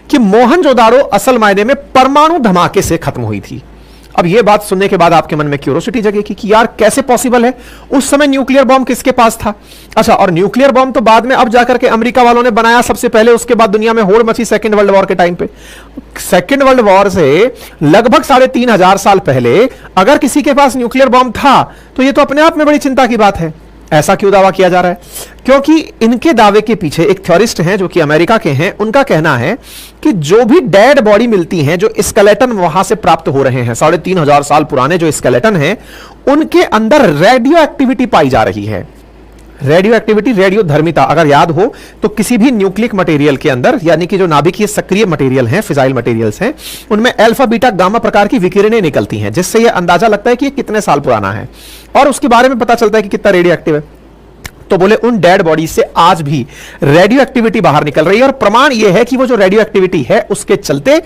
कि मोहनजोदाड़ो असल मायने में परमाणु धमाके से खत्म हुई थी। अब यह बात सुनने के बाद आपके मन में क्यूरियोसिटी जगेगी कि यार कैसे पॉसिबल है, उस समय न्यूक्लियर बॉम्ब किसके पास था। अच्छा, और न्यूक्लियर बॉम्ब तो बाद में अब जाकर के अमेरिका वालों ने बनाया सबसे पहले, उसके बाद दुनिया में होड़ मची सेकेंड वर्ल्ड वॉर के टाइम पे। सेकेंड वर्ल्ड वॉर से लगभग 3500 साल पहले अगर किसी के पास न्यूक्लियर बॉम्ब था तो यह तो अपने आप में बड़ी चिंता की बात है। ऐसा क्यों दावा किया जा रहा है? क्योंकि इनके दावे के पीछे एक थ्योरिस्ट हैं जो कि अमेरिका के हैं, उनका कहना है कि जो भी डेड बॉडी मिलती हैं, जो स्केलेटन वहां से प्राप्त हो रहे हैं, 3500 साल पुराने जो स्केलेटन हैं, उनके अंदर रेडियो एक्टिविटी पाई जा रही है। रेडियो एक्टिविटी, रेडियो धर्मिता, अगर याद हो तो किसी भी न्यूक्लिक मटेरियल के अंदर, यानी कि जो नाभिकीय सक्रिय मटेरियल हैं, फिजाइल मटेरियल्स हैं, उनमें अल्फा बीटा गामा प्रकार की विकिरणें निकलती हैं, जिससे यह अंदाजा लगता है कि ये कितने साल पुराना है और उसके बारे में पता चलता है कि कितना रेडियो एक्टिव है। तो बोले उन डेड बॉडी से आज भी रेडियो एक्टिविटी बाहर निकल रही है और प्रमाण यह है कि वो जो रेडियो एक्टिविटी है उसके चलते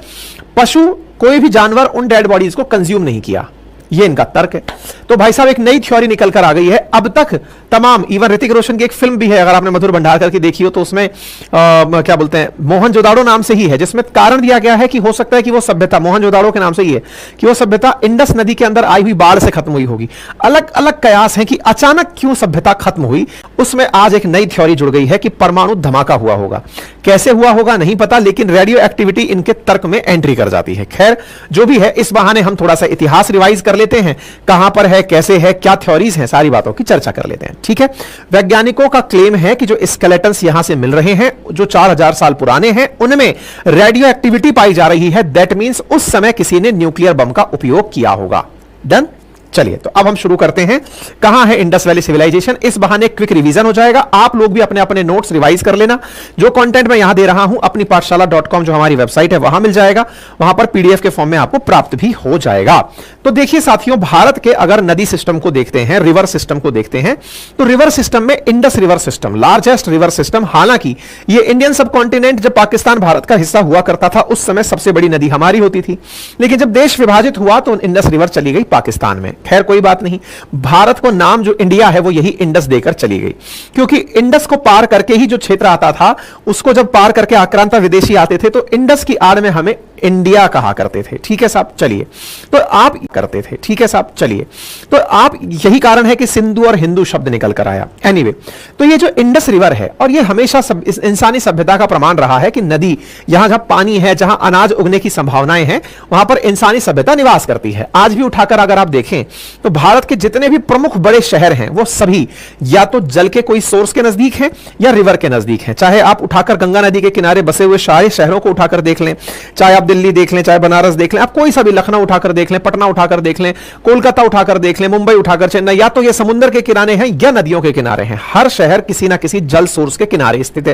पशु, कोई भी जानवर उन डेड बॉडीज को कंज्यूम नहीं किया। ये इनका तर्क है। तो भाई साहब एक नई थ्योरी निकल कर आ गई है। अब तक तमाम, इवन ऋतिक रोशन की एक फिल्म भी है, अगर आपने मधुर भंडारकर की देखी हो तो उसमें क्या बोलते हैं, मोहनजोदाड़ो नाम से ही है, जिसमें कारण दिया गया है कि हो सकता है कि वो सभ्यता मोहनजोदाड़ो के नाम से ही है कि वो सभ्यता इंडस नदी के अंदर आई हुई बाढ़ से खत्म हुई होगी। अलग अलग कयास है कि अचानक क्यों सभ्यता खत्म हुई। उसमें आज एक नई थ्योरी जुड़ गई है कि परमाणु धमाका हुआ होगा। कैसे हुआ होगा नहीं पता, लेकिन रेडियो एक्टिविटी इनके तर्क में एंट्री कर जाती है। खैर जो भी है, इस बहाने हम थोड़ा सा इतिहास रिवाइज कर लेते हैं, कहां पर है, कैसे है, क्या थ्योरीज हैं, सारी बातों की चर्चा कर लेते हैं। ठीक है, वैज्ञानिकों का क्लेम है कि जो स्केलेटन्स यहां से मिल रहे हैं, जो 4000 साल पुराने हैं, उनमें रेडियो एक्टिविटी पाई जा रही है। दैट मींस उस समय किसी ने न्यूक्लियर बम का उपयोग किया होगा। डन। चलिए तो अब हम शुरू करते हैं। कहां है इंडस वैली सिविलाइजेशन, इस बहाने क्विक रिवीजन हो जाएगा। आप लोग भी अपने अपने नोट्स रिवाइज कर लेना। जो कंटेंट मैं यहां दे रहा हूं अपनी पाठशाला.com जो हमारी वेबसाइट है वहां मिल जाएगा, वहां पर पीडीएफ के फॉर्म में आपको प्राप्त भी हो जाएगा। तो देखिए साथियों, भारत के अगर नदी सिस्टम को देखते हैं, रिवर सिस्टम को देखते हैं, तो रिवर सिस्टम में Indus river system largest river system. हालांकि ये इंडियन सब कॉन्टिनेंट जब पाकिस्तान भारत का हिस्सा हुआ करता था उस समय सबसे बड़ी नदी हमारी होती थी, लेकिन जब देश विभाजित हुआ तो इंडस रिवर चली गई पाकिस्तान में। खैर कोई बात नहीं, भारत को नाम जो इंडिया है वो यही इंडस देकर चली गई, क्योंकि इंडस को पार करके ही जो क्षेत्र आता था उसको जब पार करके आक्रांता विदेशी आते थे तो इंडस की आड़ में हमें इंडिया कहा करते थे। ठीक है साहब, चलिए तो आप करते थे। ठीक है साहब, चलिए तो आप, यही कारण है कि सिंधु और हिंदू शब्द निकल कर आया। एनीवे, तो ये जो इंडस रिवर है, और ये हमेशा इंसानी सभ्यता का प्रमाण रहा है कि नदी, यहां जहां पानी है, जहां अनाज उगने की संभावनाएं हैं, वहां पर इंसानी सभ्यता निवास करती है। आज भी उठाकर अगर आप देखें तो भारत के जितने भी प्रमुख बड़े शहर हैं वो सभी या तो जल के कोई सोर्स के नजदीक हैं या रिवर के नजदीक हैं। चाहे आप उठाकर गंगा नदी के किनारे बसे हुए सारे शहरों को उठाकर देख लें, चाहे आप दिल्ली देख लें, चाहे बनारस देख लें, आप कोई सा भी, लखनऊ उठाकर देख लें, पटना उठाकर देख लें, कोलकाता उठाकर देख लें, मुंबई उठाकर, चेन्नई, या तो ये समुद्र के किनारे हैं या नदियों के किनारे हैं। हर शहर किसी ना किसी जल सोर्स के किनारे स्थित है,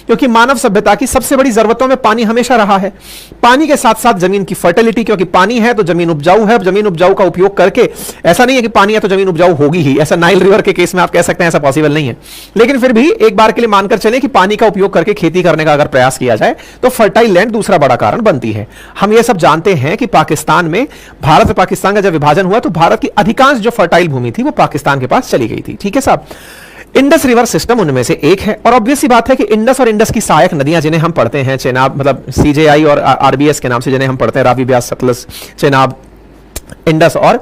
क्योंकि मानव सभ्यता की सबसे बड़ी जरूरतों में पानी हमेशा रहा है। पानी के साथ साथ जमीन की फर्टिलिटी, क्योंकि पानी है तो जमीन उपजाऊ है। जमीन उपजाऊ का उपयोग करके, ऐसा नहीं है कि पानी है तो जमीन उपजाऊ होगी ही, ऐसा नाइल रिवर के केस में आप कह सकते हैं, ऐसा पॉसिबल नहीं है। लेकिन फिर भी एक बार के लिए मानकर चलें कि पानी का उपयोग करके खेती करने का अगर प्रयास किया जाए तो फर्टाइल लैंड दूसरा बड़ा कारण बनती है। हम ये सब जानते हैं कि पाकिस्तान में, भारत और पाकिस्तान का जब विभाजन हुआ तो भारत की अधिकांश जो फर्टाइल भूमि थी वो पाकिस्तान के पास चली गई थी। ठीक है साहब, इंडस रिवर सिस्टम उनमें से एक है। और ऑब्वियस सी बात है कि इंडस और इंडस की सहायक नदियां जिन्हें हम पढ़ते हैं, चेनाब, मतलब सीजेआई और आरबीएस के नाम से जिन्हें हम पढ़ते हैं, रावी, ब्यास, सतलज, चेनाब, इंडस और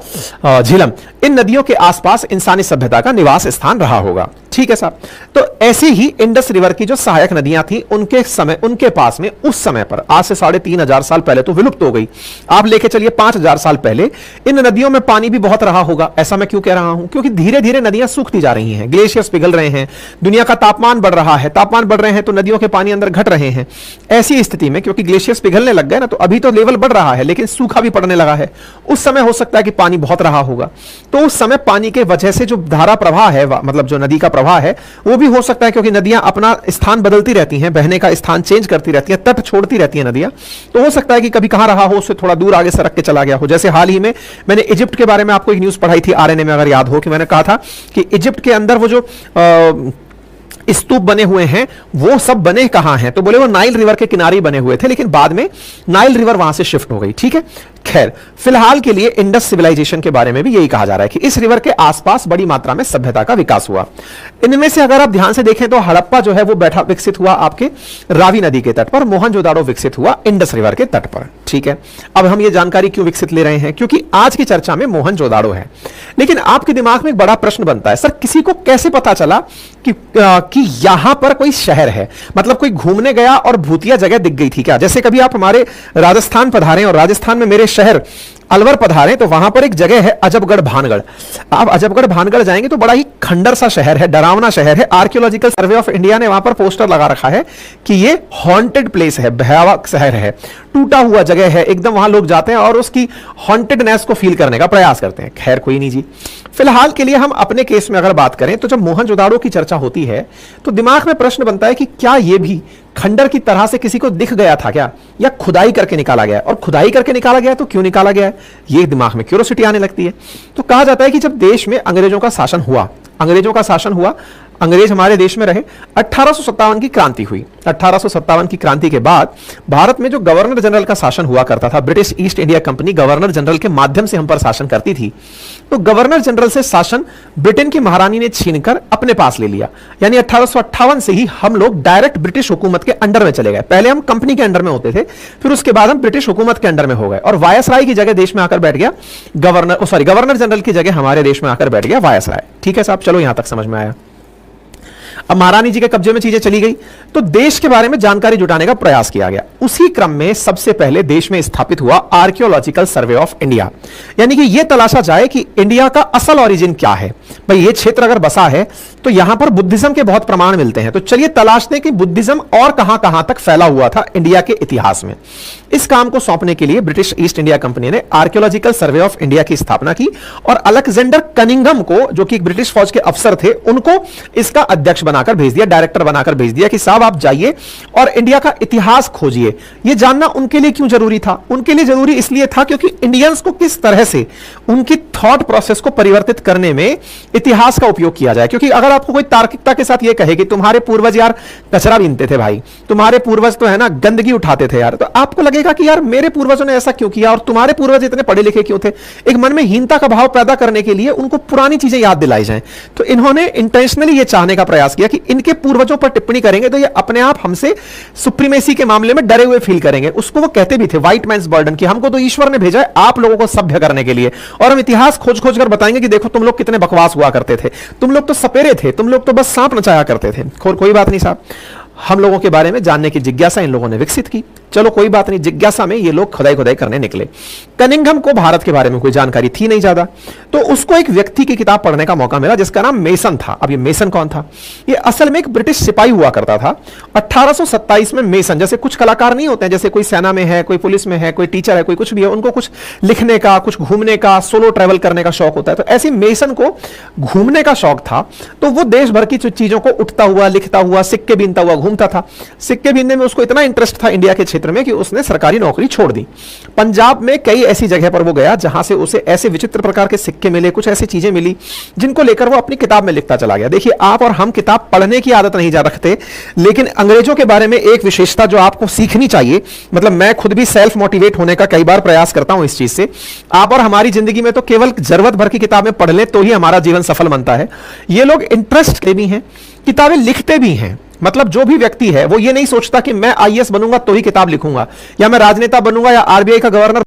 झीलम, इन नदियों के आसपास इंसानी सभ्यता का निवास स्थान रहा होगा। ठीक है साहब, तो ऐसे ही इंडस रिवर की जो सहायक नदियां थी उनके समय, उनके पास में उस समय पर, आज से 3500 साल पहले तो विलुप्त हो गई, आप लेके चलिए 5000 साल पहले, इन नदियों में पानी भी बहुत रहा होगा। ऐसा मैं क्यों कह रहा हूं? क्योंकि धीरे धीरे नदियां सूखती जा रही हैं, ग्लेशियर्स पिघल रहे हैं, दुनिया का तापमान बढ़ रहा है, तापमान बढ़ रहे हैं तो नदियों के पानी अंदर घट रहे हैं। ऐसी स्थिति में क्योंकि ग्लेशियर्स पिघलने लग गए ना, तो अभी तो लेवल बढ़ रहा है लेकिन सूखा भी पड़ने लगा है। उस समय हो सकता है कि पानी बहुत रहा होगा, तो उस समय पानी के वजह से जो धारा प्रवाह है, मतलब जो नदी का प्रवाह है, वो भी हो सकता है, क्योंकि नदियां अपना स्थान बदलती रहती हैं, बहने का स्थान चेंज करती रहती हैं, तट छोड़ती रहती हैं नदियां, तो हो सकता है कि कभी कहां रहा हो उससे थोड़ा दूर आगे सरक के चला गया हो। जैसे हाल ही में मैंने इजिप्ट के बारे में आपको एक न्यूज पढ़ाई थी आरएनए में, अगर याद हो, कि मैंने कहा था कि इजिप्ट के अंदर वो जो स्तूप बने हुए हैं वो सब बने कहां हैं, तो बोले वो नाइल रिवर के किनारे बने हुए थे, लेकिन बाद में नाइल रिवर वहां से शिफ्ट हो गई। ठीक है, खैर, फिलहाल के लिए इंडस सिविलाइजेशन के बारे में भी यही कहा जा रहा है कि इस रिवर के आसपास बड़ी मात्रा में सभ्यता का विकास हुआ। इनमें से अगर आप ध्यान से देखें तो हड़प्पा जो है वो विकसित हुआ आपके रावी नदी के तट पर, मोहनजोदाड़ो विकसित हुआ इंडस रिवर के तट पर। ठीक है, अब हम ये जानकारी क्यों विकसित ले रहे हैं? क्योंकि आज की चर्चा में मोहनजोदाड़ो है। लेकिन आपके दिमाग में एक बड़ा प्रश्न बनता है, सर किसी को कैसे पता चला कि यहां पर कोई शहर है? मतलब कोई घूमने गया और भूतिया जगह दिख गई थी क्या? जैसे कभी आप हमारे राजस्थान पधारें और राजस्थान में मेरे शहर अलवर पधारें तो वहां पर एक जगह है अजबगढ़ भानगढ़। आप अजबगढ़ भानगढ़ जाएंगे तो बड़ा ही खंडर सा शहर है, डरावना शहर है। आर्कियोलॉजिकल सर्वे ऑफ इंडिया ने वहां पर पोस्टर लगा रखा है कि ये हॉन्टेड प्लेस है, भयावह शहर है, टूटा हुआ जगह है एकदम। वहां लोग जाते हैं और उसकी हॉन्टेडनेस को फील करने का प्रयास करते हैं। खैर कोई नहीं जी, फिलहाल के लिए हम अपने केस में अगर बात करें तो जब मोहनजोदाड़ो की चर्चा होती है तो दिमाग में प्रश्न बनता है कि क्या यह भी खंडर की तरह से किसी को दिख गया था क्या, या खुदाई करके निकाला गया? और खुदाई करके निकाला गया तो क्यों निकाला गया है, ये दिमाग में क्यूरियोसिटी आने लगती है। तो कहा जाता है कि जब देश में अंग्रेजों का शासन हुआ, अंग्रेज हमारे देश में रहे, 1857 की क्रांति हुई। 1857 की क्रांति के बाद भारत में जो गवर्नर जनरल का शासन हुआ करता था, British east India company governor general के माध्यम से हम पर शासन करती थी। तो गवर्नर जनरल से शासन ब्रिटेन की महारानी ने छीनकर अपने पास ले लिया। यानी 1858 से ही हम लोग डायरेक्ट ब्रिटिश हुकूमत के अंडर में चले गए। पहले हम कंपनी के अंडर में होते थे, फिर उसके बाद हम ब्रिटिश हुकूमत के अंडर में हो गए और वायसराय की जगह देश में आकर बैठ गया गवर्नर जनरल की जगह हमारे देश में आकर बैठ गया वायसराय। ठीक है साहब, चलो यहां तक समझ में आया। अब महारानी जी के कब्जे में चीजें चली गई तो देश के बारे में जानकारी जुटाने का प्रयास किया गया। उसी क्रम में सबसे पहले देश में स्थापित हुआ आर्कियोलॉजिकल सर्वे ऑफ इंडिया, यानी कि यह तलाशा जाए कि इंडिया का असल ओरिजिन क्या है। भाई ये क्षेत्र अगर बसा है तो यहां पर बुद्धिज्म के बहुत प्रमाण मिलते हैं, तो चलिए तलाशते हैं कि बुद्धिज्म और कहां कहां तक फैला हुआ था इंडिया के इतिहास में। इस काम को सौंपने के लिए ब्रिटिश ईस्ट इंडिया कंपनी ने आर्कियोलॉजिकल सर्वे ऑफ इंडिया की स्थापना की और अलेक्जेंडर कनिंघम को, जो कि ब्रिटिश फौज के अफसर थे, उनको इसका अध्यक्ष बनाकर भेज दिया, डायरेक्टर बनाकर भेज दिया कि साहब आप जाइए और इंडिया का इतिहास खोजिए। यह जानना उनके लिए क्यों जरूरी था? उनके लिए जरूरी इसलिए था क्योंकि इंडियंस को किस तरह से उनकी थॉट प्रोसेस को परिवर्तित करने में इतिहास का उपयोग किया जाए। क्योंकि अगर आपको कोई तार्किकता के साथ यह कहे कि तुम्हारे पूर्वज यार कचरा बीनते थे, भाई तुम्हारे पूर्वज तो है ना गंदगी उठाते थे यार, तो आपको लगेगा कि यार मेरे पूर्वजों ने ऐसा क्यों किया और तुम्हारे पूर्वज इतने पढ़े लिखे क्यों थे। एक मन में हीनता का भाव पैदा करने के लिए उनको पुरानी चीजें याद दिलाई जाएं। तो इन्होंने इंटेंशनली यह चाहने का प्रयास किया कि इनके पूर्वजों पर टिप्पणी करेंगे तो ये अपने आप हमसे सुप्रीमेसी के मामले में डरे हुए फील करेंगे। उसको वो कहते भी थे व्हाइट मैन्स बर्डन, कि हमको तो ईश्वर ने भेजा है आप लोगों को सभ्य करने के लिए, और हम इतिहास खोज खोज कर बताएंगे कि देखो तुम लोग कितने बकवास हुआ करते थे, तुम लोग तो सपेरे थे, तुम लोग तो बस सांप नचाया करते थे। कोई बात नहीं साहब, हम लोगों के बारे में जानने की जिज्ञासा इन लोगों ने विकसित की। चलो कोई बात नहीं, जिज्ञासा में ये लोग खुदाई करने निकले। कनिंघम को भारत के बारे में कोई जानकारी थी नहीं ज्यादा, तो उसको एक व्यक्ति की किताब पढ़ने का मौका मिला जिसका नाम मेसन था। अब ये मेसन कौन था? ये असल में एक ब्रिटिश सिपाही हुआ करता था। 1827 में मेसन, जैसे कुछ कलाकार नहीं होते हैं, जैसे कोई सेना में है, कोई पुलिस में है, कोई टीचर है, कोई कुछ भी है, उनको कुछ लिखने का, कुछ घूमने का, सोलो ट्रैवल करने का शौक होता है। तो ऐसे मेसन को घूमने का शौक था, तो वो देश भर की चीजों को उठता हुआ, लिखता हुआ, सिक्के बीनता हुआ घूमता था। सिक्के बीनने में उसको इतना इंटरेस्ट था इंडिया के क्षेत्र में कि उसने सरकारी नौकरी छोड़ दी। पंजाब में कई ऐसी जगह पर वो गया जहां से उसे ऐसे विचित्र प्रकार के सिक्के मिले, कुछ ऐसी चीजें मिली जिनको लेकर वो अपनी किताब में लिखता चला गया। देखिए, आप और हम किताब पढ़ने की आदत नहीं जा रखते, लेकिन अंग्रेजों के बारे में एक विशेषता जो आपको सीखनी चाहिए, मतलब मैं खुद भी सेल्फ मोटिवेट होने का कई बार प्रयास करता हूं इस चीज से। आप और हमारी जिंदगी में तो केवल जरूरत भर की किताबें पढ़ लें तो ही हमारा जीवन सफल बनता है। ये लोग इंटरेस्ट के भी हैं, किताबें लिखते भी हैं। मतलब जो भी व्यक्ति है वो ये नहीं सोचता कि मैं आईएएस बनूंगा तो ही किताब लिखूंगा, या मैं राजनेता बनूंगा, या आरबीआई का गवर्नर